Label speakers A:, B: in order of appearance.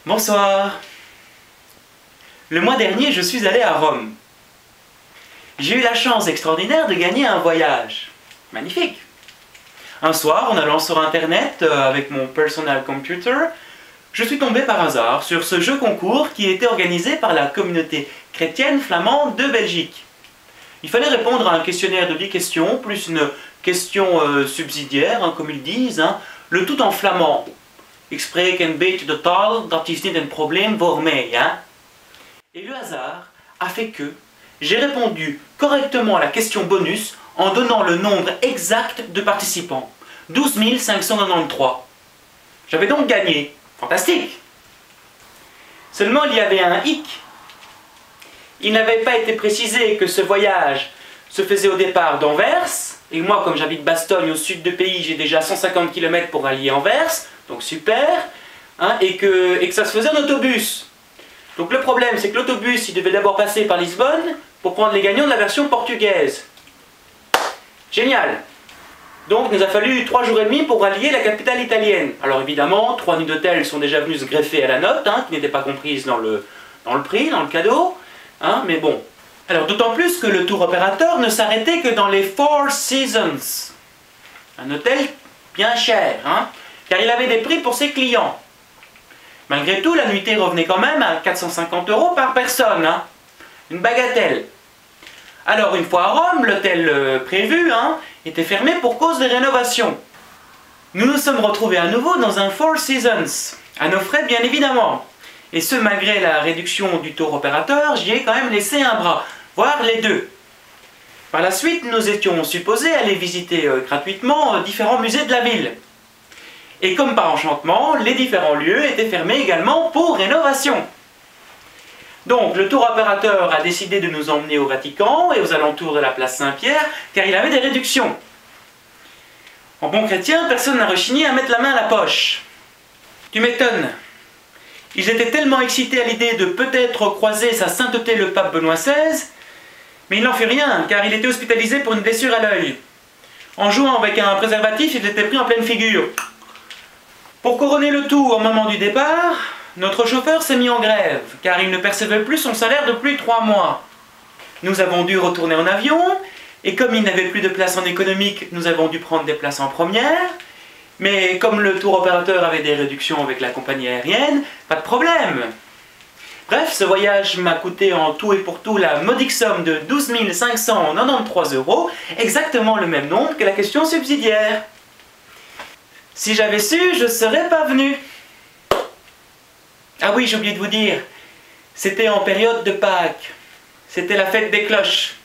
A: Bonsoir. Le mois dernier, je suis allé à Rome. J'ai eu la chance extraordinaire de gagner un voyage. Magnifique. Un soir, en allant sur Internet avec mon personal computer, je suis tombé par hasard sur ce jeu concours qui était organisé par la communauté chrétienne flamande de Belgique. Il fallait répondre à un questionnaire de 10 questions, plus une question subsidiaire, comme ils disent, le tout en flamand. Ik spreek een beetje de taal, dat is niet een probleem voor mij. Et le hasard a fait que j'ai répondu correctement à la question bonus en donnant le nombre exact de participants. 12 593. J'avais donc gagné. Fantastique! Seulement il y avait un hic. Il n'avait pas été précisé que ce voyage se faisait au départ d'Anvers, et moi comme j'habite Bastogne au sud du pays, j'ai déjà 150 km pour allier Anvers, donc super, et que ça se faisait en autobus. Donc le problème c'est que l'autobus il devait d'abord passer par Lisbonne pour prendre les gagnants de la version portugaise. Génial! Donc il nous a fallu 3 jours et demi pour rallier la capitale italienne. Alors évidemment, 3 nuits d'hôtel sont déjà venues se greffer à la note, qui n'était pas comprise dans le prix, dans le cadeau, mais bon. Alors d'autant plus que le tour opérateur ne s'arrêtait que dans les Four Seasons. Un hôtel bien cher, car il avait des prix pour ses clients. Malgré tout, la nuitée revenait quand même à 450 € par personne, une bagatelle. Alors une fois à Rome, l'hôtel prévu était fermé pour cause des rénovations. Nous nous sommes retrouvés à nouveau dans un Four Seasons, à nos frais bien évidemment. Et ce malgré la réduction du tour opérateur, j'y ai quand même laissé un bras, voire les deux. Par la suite, nous étions supposés aller visiter gratuitement différents musées de la ville. Et comme par enchantement, les différents lieux étaient fermés également pour rénovation. Donc le tour opérateur a décidé de nous emmener au Vatican et aux alentours de la place Saint-Pierre, car il avait des réductions. En bon chrétien, personne n'a rechigné à mettre la main à la poche. Tu m'étonnes. Ils étaient tellement excités à l'idée de peut-être croiser sa sainteté le pape Benoît XVI, mais il n'en fit rien, car il était hospitalisé pour une blessure à l'œil. En jouant avec un préservatif, il était pris en pleine figure. Pour couronner le tout au moment du départ, notre chauffeur s'est mis en grève, car il ne percevait plus son salaire depuis 3 mois. Nous avons dû retourner en avion, et comme il n'avait plus de place en économique, nous avons dû prendre des places en première. Mais comme le tour opérateur avait des réductions avec la compagnie aérienne, pas de problème. Bref, ce voyage m'a coûté en tout et pour tout la modique somme de 12 593 €, exactement le même nombre que la question subsidiaire. Si j'avais su, je ne serais pas venu. Ah oui, j'ai oublié de vous dire, c'était en période de Pâques. C'était la fête des cloches.